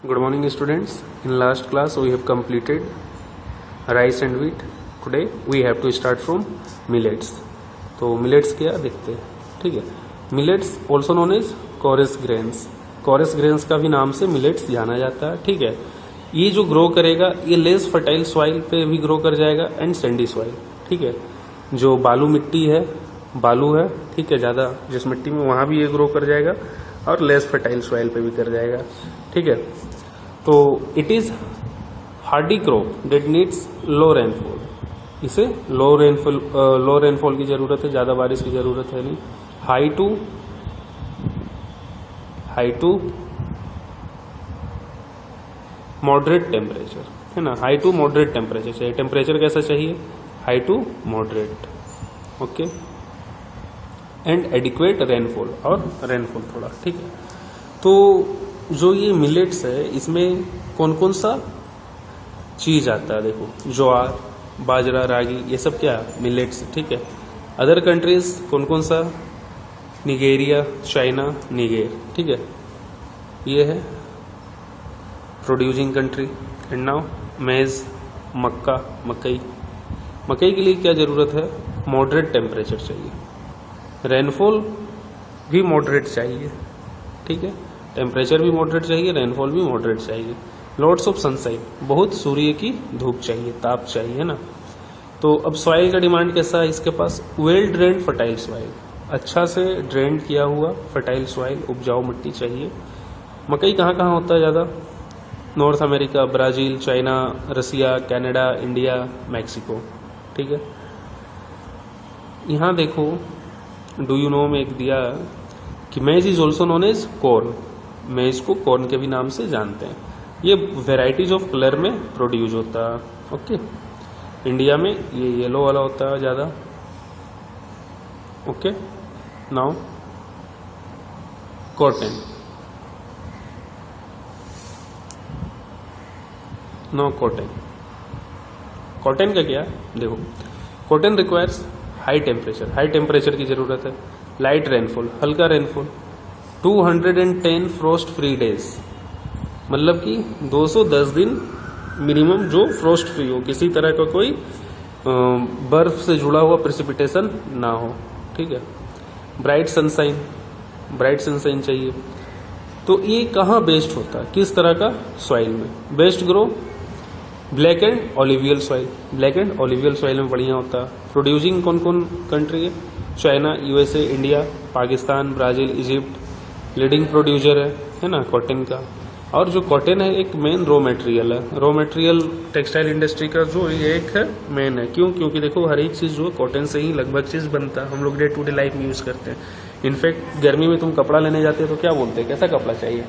Good morning students. In last class we have completed rice and wheat. Today we have to start from millets. तो millets क्या देखते हैं, ठीक है. Millets also known as coarse grains. coarse grains का भी नाम से millets जाना जाता है, ठीक है. ये जो ग्रो करेगा ये लेस फर्टाइल सॉइल पे भी ग्रो कर जाएगा एंड सैंडी सॉइल, ठीक है. जो बालू मिट्टी है, बालू है, ठीक है, ज़्यादा जिस मिट्टी में वहाँ भी ये ग्रो कर जाएगा और लेस फर्टाइल सॉइल पे भी कर जाएगा, ठीक है. तो it is hardy crop that needs low rainfall. इसे लो रेनफॉल की जरूरत है, ज़्यादा बारिश की जरूरत है नहीं. हाई टू मॉडरेट टेम्परेचर है ना. हाई टू मॉडरेट टेम्परेचर चाहिए. टेम्परेचर कैसा चाहिए? High to moderate, okay. And adequate rainfall, और रेनफॉल थोड़ा, ठीक है. तो जो ये मिलेट्स है इसमें कौन कौन सा चीज आता है देखो. ज्वार, बाजरा, रागी, ये सब क्या मिलेट्स, ठीक है. अदर कंट्रीज कौन कौन सा? निगेरिया, चाइना, निगेर, ठीक है. ये है प्रोड्यूसिंग कंट्री. एंड नाउ मेज, मक्का, मकई के लिए क्या जरूरत है? मॉडरेट टेम्परेचर चाहिए. रेनफॉल भी मॉडरेट चाहिए, ठीक है. टेम्परेचर भी मॉडरेट चाहिए, रेनफॉल भी मॉडरेट चाहिए. लॉट्स ऑफ सनसाइन, बहुत सूर्य की धूप चाहिए, ताप चाहिए ना. तो अब सॉइल का डिमांड कैसा है इसके पास? वेल ड्रेन्ड फर्टाइल सॉइल, अच्छा से ड्रेन किया हुआ फर्टाइल सॉइल, उपजाऊ मिट्टी चाहिए. मकई कहाँ कहाँ होता है ज़्यादा? नॉर्थ अमेरिका, ब्राज़ील, चाइना, रसिया, कनाडा, इंडिया, मैक्सिको, ठीक है. यहाँ देखो, डू यू नो में एक दिया कि maize is also known as corn. Maize को कॉर्न के भी नाम से जानते हैं. ये वेराइटीज ऑफ कलर में प्रोड्यूस होता है, ओके. इंडिया में ये येलो वाला होता है ज़्यादा, okay. Now cotton. No cotton. Cotton का क्या देखो, cotton requires high temperature. High temperature की जरूरत है. लाइट रेनफॉल, हल्का रेनफॉल. 210 फ्रोस्ट फ्री डेज, मतलब कि 210 दिन मिनिमम जो फ्रोस्ट फ्री हो, किसी तरह का कोई बर्फ से जुड़ा हुआ प्रेसिपिटेशन ना हो, ठीक है. ब्राइट सनसाइन चाहिए. तो ये कहाँ बेस्ड होता है, किस तरह का सॉइल में? Best grow black and alluvial soil. Black and alluvial soil में बढ़िया होता है. प्रोड्यूसिंग कौन कौन कंट्री है? China, USA, India, Pakistan, Brazil, Egypt leading producer है ना कॉटन का. और जो कॉटन है एक मेन रॉ मटेरियल है. रॉ मटेरियल टेक्सटाइल इंडस्ट्री का जो ये एक है मेन है. क्यों? क्योंकि देखो हर एक चीज़ जो है कॉटन से ही लगभग चीज़ बनता है. हम लोग डे टू डे लाइफ में यूज़ करते हैं. इनफैक्ट गर्मी में तुम कपड़ा लेने जाते हो तो क्या बोलते हैं? कैसा कपड़ा चाहिए?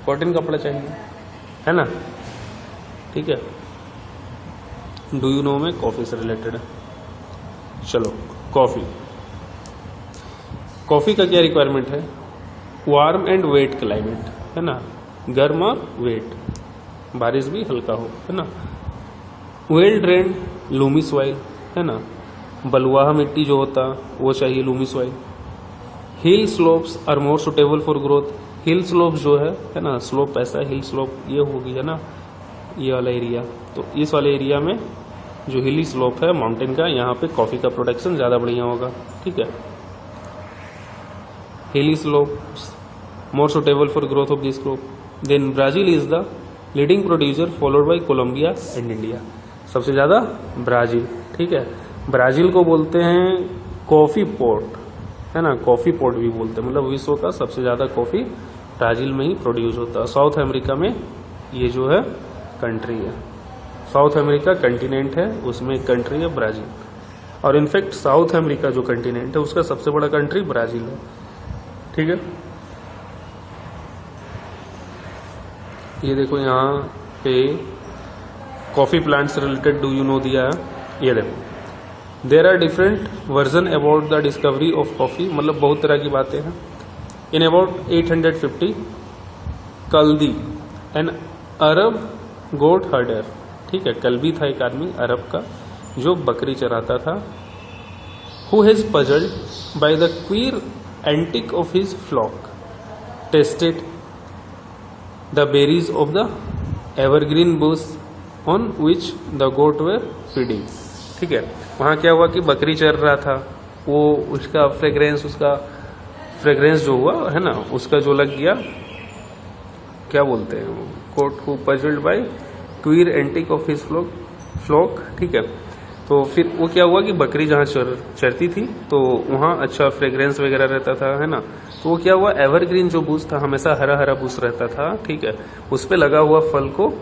कॉटन कपड़ा चाहिए, है ना, ठीक है. डू यू नो में कॉफ़ी से रिलेटेड है. चलो, कॉफ़ी का क्या रिक्वायरमेंट है? वार्म एंड वेट क्लाइमेट, है ना. गर्म और वेट, बारिश भी हल्का हो, है ना. वेल ड्रेन्ड लूमी सॉइल, है ना. बलुआहा मिट्टी जो होता वो चाहिए, loamy soil. Hill slopes are more suitable for growth. Hill slope जो है ना, स्लोप ऐसा है, हिल स्लोप ये होगी, है ना, ये वाला एरिया. तो इस वाले एरिया में जो हिली स्लोप है माउंटेन का, यहाँ पे कॉफ़ी का प्रोडक्शन ज़्यादा बढ़िया होगा, ठीक है. हिली slopes more suitable for growth of this crop. Then Brazil is the leading producer followed by Colombia and India. सबसे ज़्यादा ब्राज़ील, ठीक है. ब्राज़ील को बोलते हैं कॉफ़ी पोर्ट, है ना. कॉफ़ी पोर्ट भी बोलते हैं, मतलब विश्व का सबसे ज़्यादा कॉफ़ी ब्राज़ील में ही प्रोड्यूस होता है. साउथ अमेरिका में ये जो है कंट्री है. साउथ अमेरिका कंटिनेंट है, उसमें एक कंट्री है ब्राज़ील. और इनफैक्ट साउथ अमेरिका जो कंटिनेंट है उसका सबसे बड़ा कंट्री ब्राज़ील है, ठीक है. ये देखो यहाँ पे कॉफ़ी प्लांट से रिलेटेड डू यू नो दिया है. ये देखो, there are different version about the discovery of coffee, मतलब बहुत तरह की बातें हैं. इन अबाउट 850 कल्दी एन अरब गोट हर्डर, ठीक है. कल्बी था एक आदमी अरब का जो बकरी चराता था. Who has puzzled by the queer antic of his flock tested the berries of the evergreen bush on which the goat were feeding. ठीक है, वहाँ क्या हुआ कि बकरी चर रहा था, वो उसका फ्रेग्रेंस जो हुआ है ना, उसका जो लग गया, क्या बोलते हैं, कोट को puzzled by queer antic of his flock. ठीक है, तो फिर वो क्या हुआ कि बकरी जहाँ चरती थी तो वहाँ अच्छा फ्रेग्रेंस वगैरह रहता था, है ना, तो वो क्या हुआ, एवरग्रीन जो बूस था, हमेशा हरा हरा बूस रहता था, ठीक है, उस पे लगा हुआ फल को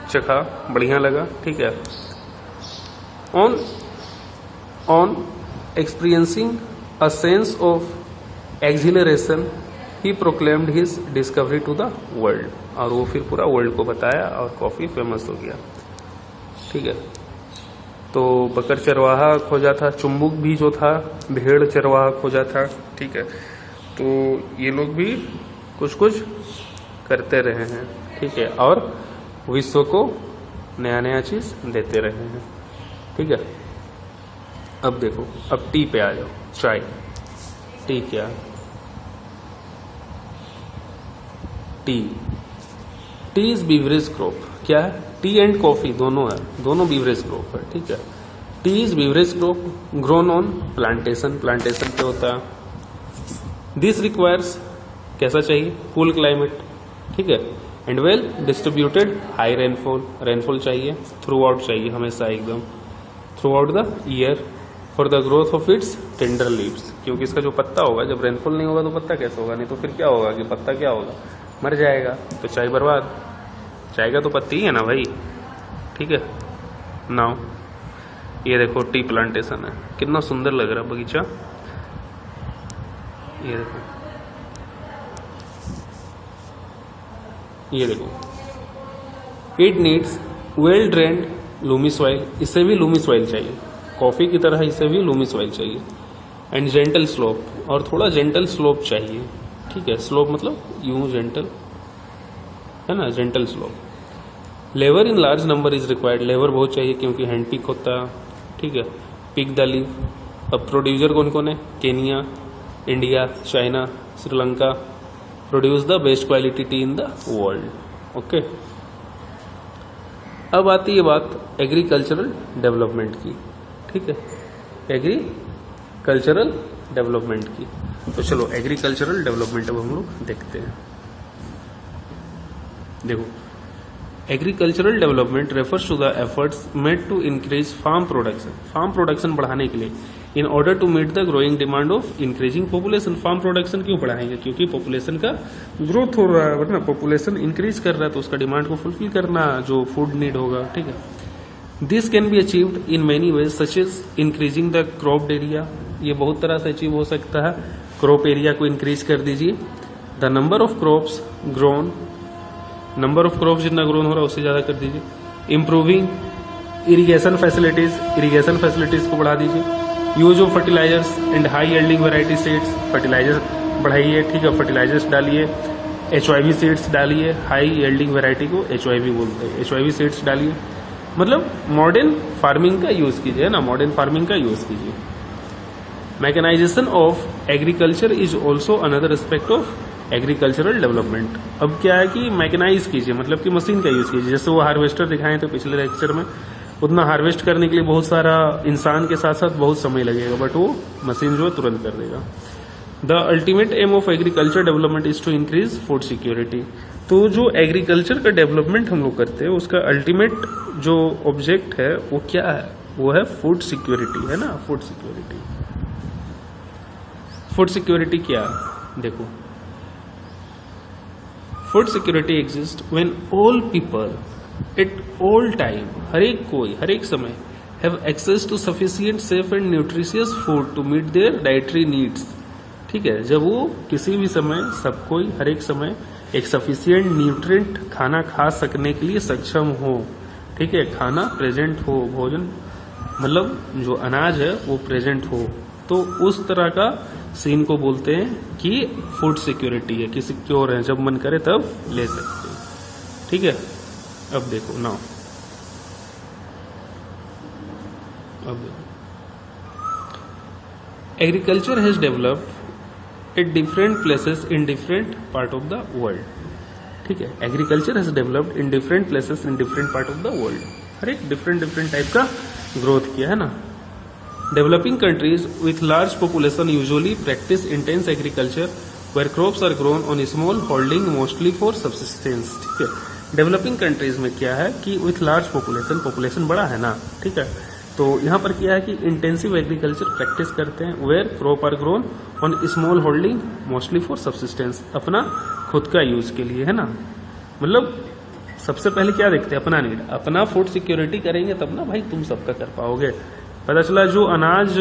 चखा, बढ़िया लगा। ठीक है, on experiencing a sense of acceleration he proclaimed his discovery to the world, और वो फिर पूरा वर्ल्ड को बताया और कॉफी फेमस हो गया। ठीक है, तो बकर चरवाहा खोजा था, चुम्बुक भी जो था भेड़ चरवाहा खोजा था। ठीक है, तो ये लोग भी कुछ कुछ करते रहे हैं। ठीक है, और विश्व को नया नया चीज देते रहे हैं। ठीक है, अब देखो, अब टी पे आ जाओ, चाय। टी क्या, टी इज बीवरेज क्रॉप। क्या है, टी एंड कॉफी दोनों है, दोनों बीवरेज क्रॉप है। ठीक है, T is beverage crop grown on plantation पे होता है। दिस रिक्वायर्स, कैसा चाहिए, कूल क्लाइमेट। ठीक है, and well distributed high rainfall चाहिए, थ्रू आउट चाहिए, हमेशा एकदम through out the year, for the growth of its tender leaves, क्योंकि इसका जो पत्ता होगा, जब रेनफॉल नहीं होगा तो पत्ता कैसे होगा, नहीं तो फिर क्या होगा कि पत्ता क्या होगा, मर जाएगा, तो चाय बर्बाद। चाय का तो पत्ती ही है ना भाई। ठीक है, नाउ ये देखो टी प्लांटेशन है, कितना सुंदर लग रहा है बगीचा। ये देखो, ये देखो, it needs well drained Lumi soil, इसे भी लूमी सॉइल चाहिए, कॉफी की तरह इसे भी लूमी सॉइल चाहिए, एंड जेंटल स्लोप, और थोड़ा जेंटल स्लोप चाहिए। ठीक है, स्लोप मतलब यूं जेंटल, है ना, gentle slope. Labour in large number is required, labour बहुत चाहिए क्योंकि हैंड पिक होता है। ठीक है, पिक द लीफ। अब प्रोड्यूसर कौन कौन है, Kenya, India, China, Sri Lanka produce the best quality T in the world. Okay, अब आती है बात एग्रीकल्चरल डेवलपमेंट की। ठीक है, एग्रीकल्चरल डेवलपमेंट की, तो चलो एग्रीकल्चरल डेवलपमेंट अब हम लोग देखते हैं। देखो, agricultural development refers to the efforts made to increase farm production बढ़ाने के लिए, in order to meet the growing demand of increasing population. Farm production क्यों बढ़ाएंगे, क्योंकि पॉपुलेशन का ग्रोथ हो रहा है, वरना पॉपुलेशन इंक्रीज कर रहा है तो उसका डिमांड को फुलफिल करना जो फूड नीड होगा। ठीक है, this can be achieved in many ways such as increasing the crop area, ये बहुत तरह से अचीव हो सकता है, क्रॉप एरिया को इंक्रीज कर दीजिए। The number of crops grown, number of crops जितना ग्रोन हो रहा है उससे ज्यादा कर दीजिए। इम्प्रूविंग इरिगेशन फैसिलिटीज को बढ़ा दीजिए। Use of fertilizers and high yielding variety seeds, fertilizer बढ़ाइए। ठीक है, फर्टिलाइजर्स डालिए, HYV सीड्स डालिए, हाई यील्डिंग वैरायटी को HYV बोलते हैं, HYV सीड्स डालिए, मतलब मॉडर्न फार्मिंग का यूज कीजिए ना, मॉडर्न फार्मिंग का यूज कीजिए। Mechanisation of agriculture is also another aspect of agricultural development. अब क्या है कि मैकेनाइज कीजिए, मतलब कि मशीन का यूज कीजिए, जैसे वो हार्वेस्टर दिखाए थे पिछले लेक्चर में, उतना हार्वेस्ट करने के लिए बहुत सारा इंसान के साथ साथ बहुत समय लगेगा, बट वो मशीन जो है तुरंत कर देगा। The ultimate aim of agriculture development is to increase food security. तो जो एग्रीकल्चर का डेवलपमेंट हम लोग करते हैं उसका अल्टीमेट जो ऑब्जेक्ट है वो क्या है, वो है फूड सिक्योरिटी, है ना, फूड सिक्योरिटी। फूड सिक्योरिटी क्या है, देखो, food security exist when all people at all time, हर एक कोई हर एक समय, have access to sufficient safe and nutritious food to meet their dietary needs. ठीक है, जब वो किसी भी समय, सब कोई हर एक समय एक सफिशिएंट न्यूट्रिएंट खाना खा सकने के लिए सक्षम हो। ठीक है, खाना प्रेजेंट हो, भोजन मतलब जो अनाज है वो प्रेजेंट हो, तो उस तरह का सीन को बोलते हैं कि फूड सिक्योरिटी है, कि सिक्योर है, जब मन करे तब ले सकते हैं। ठीक है, अब देखो नाउ, अब देखो, agriculture has developed at different places in different part of the world. ठीक है, agriculture has developed in different places in different part of the world, हर एक डिफरेंट टाइप का ग्रोथ किया है ना। Developing countries with large population usually practice intense agriculture where crops are grown on small holding mostly for subsistence. ठीक है, developing countries में क्या है कि विथ लार्ज पॉपुलेशन बड़ा है ना, ठीक है, तो यहाँ पर क्या है कि इंटेंसिव एग्रीकल्चर प्रैक्टिस करते हैं, where crop are grown on small holding mostly for subsistence, अपना खुद का यूज के लिए, है ना। मतलब सबसे पहले क्या देखते हैं, अपना नीड, अपना फूड सिक्योरिटी करेंगे तब ना भाई तुम सबका कर पाओगे। पता चला जो अनाज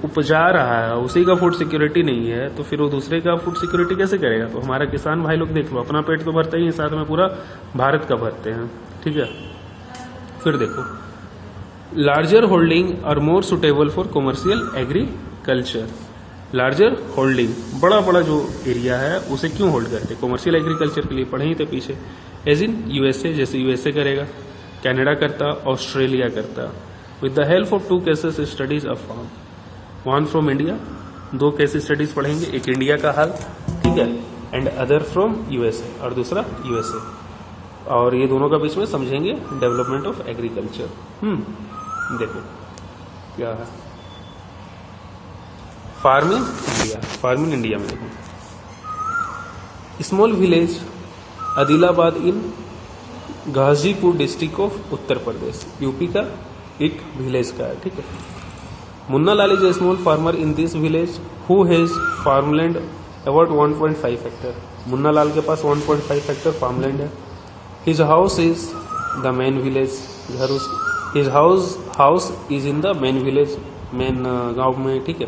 उपजा रहा है उसी का फूड सिक्योरिटी नहीं है, तो फिर वो दूसरे का फूड सिक्योरिटी कैसे करेगा। तो हमारा किसान भाई लोग देख लो, अपना पेट तो भरते ही है, साथ में पूरा भारत का भरते हैं। ठीक है, फिर देखो, larger holding are more suitable for commercial agriculture. Larger holding, बड़ा जो एरिया है उसे क्यों होल्ड करते, कॉमर्शियल एग्रीकल्चर के लिए। पढ़े ही थे पीछे, एज इन यूएसए, जैसे यूएसए करेगा, कनाडा करता, ऑस्ट्रेलिया करता। With the help of 2 cases studies of farm, 1 from India, 2 case studies पढ़ेंगे, एक इंडिया का हाल, ठीक है, एंड अदर फ्रॉम यूएसए, और दूसरा यूएसए, और ये दोनों का बीच में समझेंगे डेवलपमेंट ऑफ एग्रीकल्चर। देखो क्या है, फार्म इन इंडिया में देखो, small village Adilabad in Ghazipur district of Uttar Pradesh, UP का एक विलेज का है। ठीक है, Munna Lal is a small farmer in this village who has farmland about 1.5 hectare. Munna Lal के पास 1.5 हेक्टर फार्मलैंड है। His house is the main village, घर उस his house is in the main village, main गांव में। ठीक है,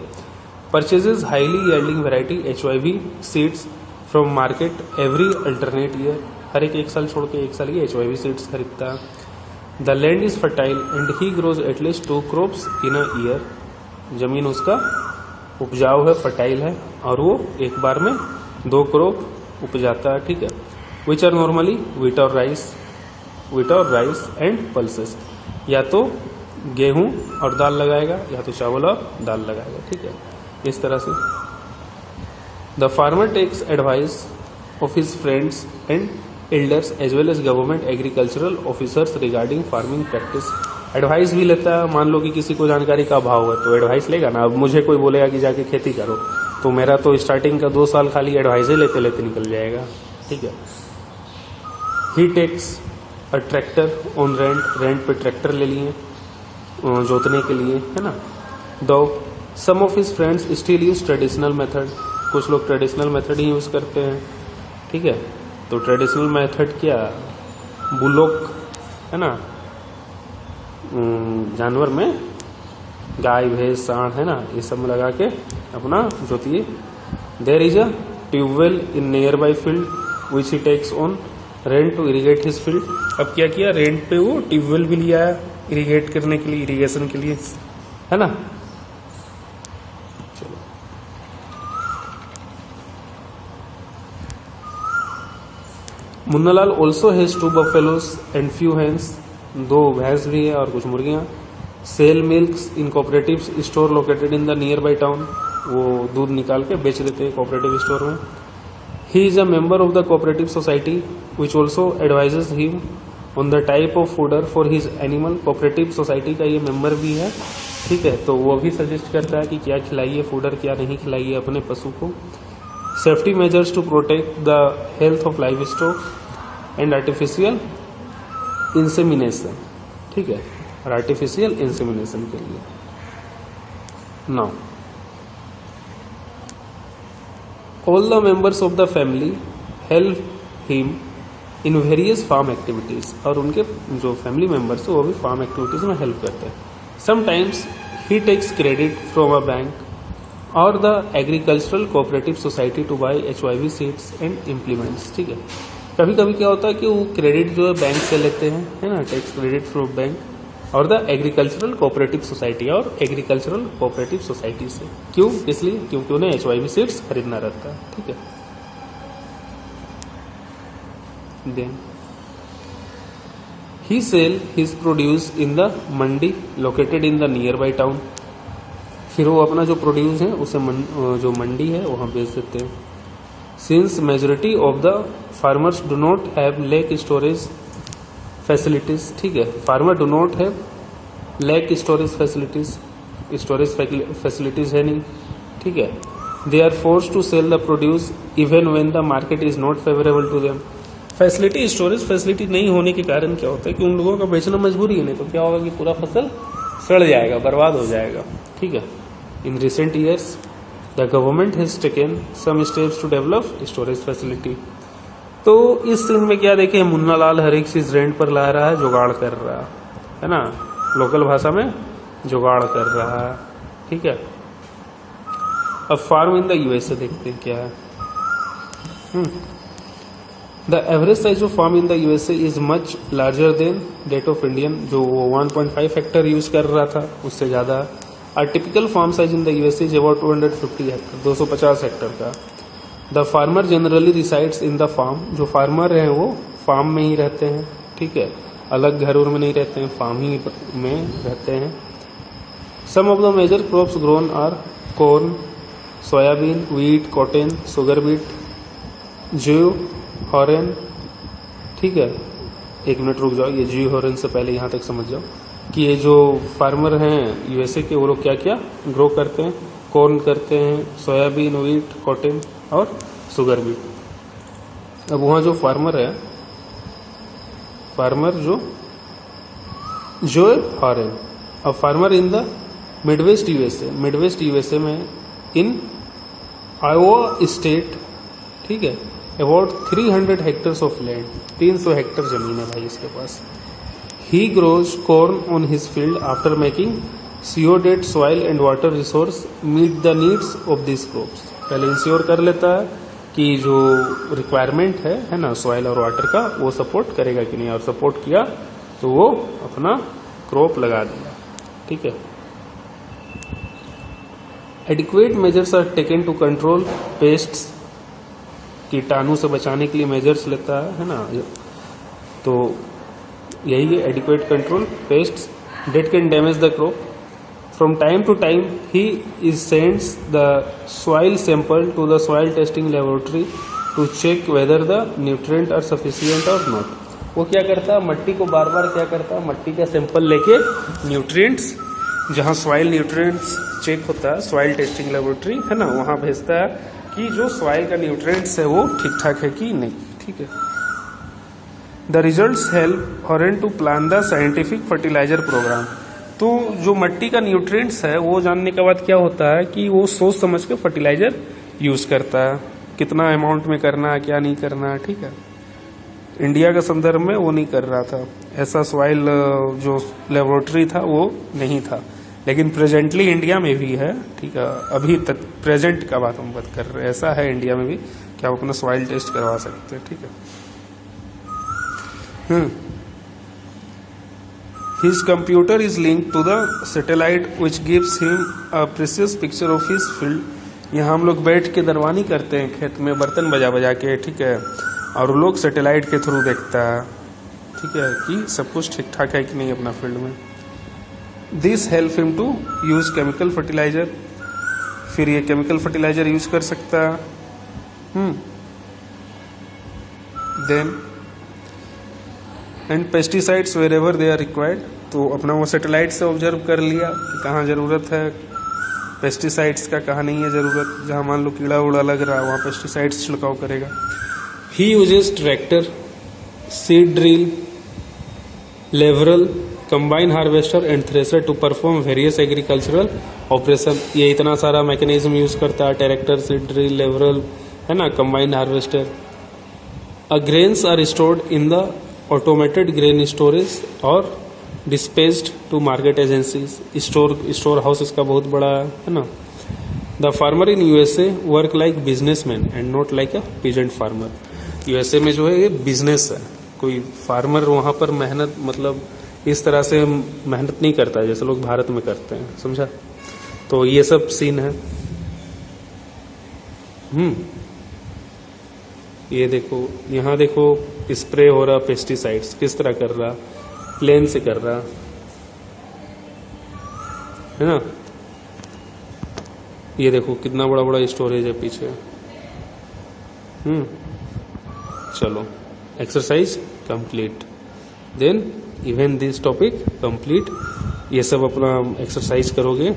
purchases highly yielding variety HYV seeds from market every alternate year, हर एक साल छोड़ के एक साल ये HYV सीड्स खरीदता है। The land is fertile and he grows at least 2 crops in a year, जमीन उसका उपजाऊ है, फर्टाइल है, और वो एक बार में 2 क्रॉप उपजाता है। ठीक है, विच आर नॉर्मली व्हीट और राइस एंड पल्सेस, या तो गेहूं और दाल लगाएगा या तो चावल और दाल लगाएगा। ठीक है, इस तरह से the farmer takes advice of his friends and elders as well as government agricultural officers regarding farming practice. Advice भी लेता है, मान लो कि किसी को जानकारी का अभाव है तो एडवाइस लेगा ना। अब मुझे कोई बोलेगा कि जाके खेती करो, तो मेरा तो स्टार्टिंग का 2 साल खाली एडवाइस ही लेते लेते निकल जाएगा। ठीक है, he takes a tractor on rent पे ट्रैक्टर ले लिए जोतने के लिए, है ना। दो some of his friends still use traditional method, कुछ लोग ट्रेडिशनल मेथड ही यूज करते हैं। ठीक है, तो ट्रेडिशनल मेथड क्या, बुलोक, है ना, जानवर में गाय भैंस सांड, है ना, ये सब लगा के अपना जोतिए। There is a tubewell in nearby field which he takes on rent to irrigate his field. अब क्या किया, रेंट पे वो ट्यूबवेल भी लिया है इरीगेट करने के लिए, इरीगेशन के लिए, है ना। चलो, Munnalal also has 2 buffaloes and few hens, 2 भैंस भी है और कुछ मुर्गियां। Sell milks in cooperative store located in the nearby town, वो दूध निकाल के बेच देते हैं कोऑपरेटिव स्टोर में। He is a member of the cooperative society which also advises him on the type of fodder for his animal. Cooperative society का ये मेंबर भी है। ठीक है, तो वो भी सजेस्ट करता है कि क्या खिलाइए फूडर, क्या नहीं खिलाइए अपने पशु को। Safety measures to protect the health of livestock and artificial insemination. ठीक है, और आर्टिफिशियल इंसेमिनेशन के लिए। Now all the members of the family help him in various farm activities, और उनके जो फैमिली मेंबर्स है वो भी फार्म एक्टिविटीज में हेल्प करते हैं। Sometimes he takes credit from a bank और the agricultural cooperative society to buy HYV seeds and implements. ठीक है, कभी कभी क्या होता है कि वो क्रेडिट जो है बैंक से लेते हैं, है ना, टेक्स क्रेडिट फ्रॉम बैंक और द एग्रीकल्चरल कोऑपरेटिव सोसाइटी, और एग्रीकल्चरल कोऑपरेटिव सोसाइटी से। क्यों, इसलिए क्योंकि उन्हें HYV सीड्स खरीदना रहता है। ठीक है, then he sell his produce in the mandi located in the nearby town. फिर वो अपना जो प्रोड्यूस है उसे जो मंडी है वहां बेच देते हैं। Since majority of the farmers do not have lack storage facilities, ठीक है, farmer do not have lack storage facilities है नहीं, ठीक है, they are force to sell the produce even when the market is not favourable to them. Facility, storage facility नहीं होने के कारण क्या होता है कि उन लोगों का बेचना मजबूरी है, नहीं तो क्या होगा कि पूरा फसल सड़ जाएगा, बर्बाद हो जाएगा, ठीक है। In recent years the government has taken some steps to develop storage facility. तो इस सीन में क्या देखे, मुन्ना लाल हर एक चीज रेंट पर ला रहा है, जुगाड़ कर रहा है ना, लोकल भाषा में जुगाड़ कर रहा है, ठीक है। अब फार्म इन द यूएसए देखते हैं क्या है। The average size of farm in the USA is much larger than that of Indian, जो वो 1.5 हेक्टर यूज कर रहा था उससे ज्यादा। A typical farm size in the USA is about 250 hectare, 250 hectare का। The farmer generally resides in the farm, जो farmer हैं वो फार्म में ही रहते हैं, ठीक है, अलग घरों में नहीं रहते हैं, फार्म ही में रहते हैं। Some of the major crops grown are corn, soybean, wheat, cotton, sugar beet, Jeo, Horan, ठीक है। एक मिनट रुक जाओ, ये ज्यू हॉरेन से पहले यहाँ तक समझ जाओ कि ये जो फार्मर हैं यूएसए के, वो लोग क्या क्या ग्रो करते हैं, कॉर्न करते हैं, सोयाबीन, व्हीट, कॉटन और शुगर बीट। अब वहाँ जो फार्मर है, फार्मर जो हॉरेन, अब farmer in the Midwest USA में इन आयोवा स्टेट, ठीक है, about 300 hectares of land, 300 hectare जमीन है भाई इसके पास। He grows corn on his field after making CO-डेट soil and water resource meet the needs of this crops. पहले इंश्योर कर लेता है कि जो रिक्वायरमेंट है ना सॉइल और वाटर का, वो सपोर्ट करेगा कि नहीं, और सपोर्ट किया तो वो अपना क्रॉप लगा दिया, ठीक है। Adequate measures are taken to control pests, कीटाणु से बचाने के लिए मेजर्स लेता है ना, तो यही है adequate control pests that can damage the crop. From time to time he is sends the soil sample to the soil testing laboratory to check whether the nutrient are sufficient or not. वो क्या करता है, मट्टी को बार बार क्या करता है, मट्टी का सैंपल लेके न्यूट्रिएंट्स, जहाँ सॉइल न्यूट्रिएंट्स चेक होता है, सॉइल टेस्टिंग लेबोरेटरी है ना, वहाँ भेजता है कि जो सॉइल का न्यूट्रिएंट्स है वो ठीक ठाक है कि नहीं, ठीक है। The results help Horan to plan the scientific fertiliser programme. तो जो मट्टी का न्यूट्रिएंट्स है वो जानने के बाद क्या होता है कि वो सोच समझ के फर्टिलाइजर यूज करता है, कितना अमाउंट में करना है, क्या नहीं करना है, ठीक है। इंडिया के संदर्भ में वो नहीं कर रहा था, ऐसा सॉइल जो लेबोरेटरी था वो नहीं था, लेकिन प्रेजेंटली इंडिया में भी है, ठीक है। अभी तक प्रेजेंट का बात हम बात कर रहे हैं, ऐसा है इंडिया में भी कि आप अपना सॉइल टेस्ट करवा सकते हैं, ठीक है। His computer is linked to the satellite which gives him a precise picture of his field। यहाँ हम लोग बैठ के दरवानी करते हैं खेत में बर्तन बजा बजा के, ठीक है, और वो लोग सैटेलाइट के थ्रू देखता है, ठीक है, कि सब कुछ ठीक ठाक है कि नहीं अपना फील्ड में। This help him to use chemical fertilizer, फिर ये केमिकल फर्टिलाइजर यूज कर सकता है। Then and pesticides wherever they are required, तो अपना वो सैटेलाइट से ऑब्जर्व कर लिया कि कहाँ ज़रूरत है पेस्टिसाइड्स का, कहाँ नहीं है ज़रूरत, जहाँ मान लो कीड़ा उड़ा लग रहा है वहाँ पेस्टिसाइड्स छिड़काव करेगा। He uses tractor, seed drill, leveller, combine harvester and thresher to perform various agricultural operation. ये इतना सारा मैकेनिज्म यूज करता है, ट्रैक्टर, सीड ड्रिल, लेवरल, है ना, combine harvester. Grains are stored in the automated grain storage और dispersed to market agencies. Store house इसका बहुत बड़ा है ना। The farmer in USA work like businessman and not like a peasant farmer. USA में जो है ये बिजनेस है, कोई फार्मर वहाँ पर मेहनत मतलब इस तरह से मेहनत नहीं करता है जैसे लोग भारत में करते हैं, समझा। तो ये सब सीन है। ये देखो, यहाँ देखो स्प्रे हो रहा पेस्टिसाइड्स, किस तरह कर रहा, प्लेन से कर रहा है ना। ये देखो कितना बड़ा बड़ा स्टोरेज है पीछे, चलो exercise complete, then even this topic complete. ये सब अपना एक्सरसाइज करोगे,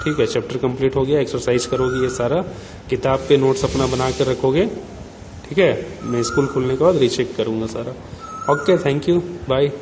ठीक है। चैप्टर कंप्लीट हो गया, एक्सरसाइज करोगे ये सारा, किताब पे नोट्स अपना बना कर रखोगे, ठीक है। मैं स्कूल खुलने के बाद रीचेक करूंगा सारा। Okay, thank you, bye.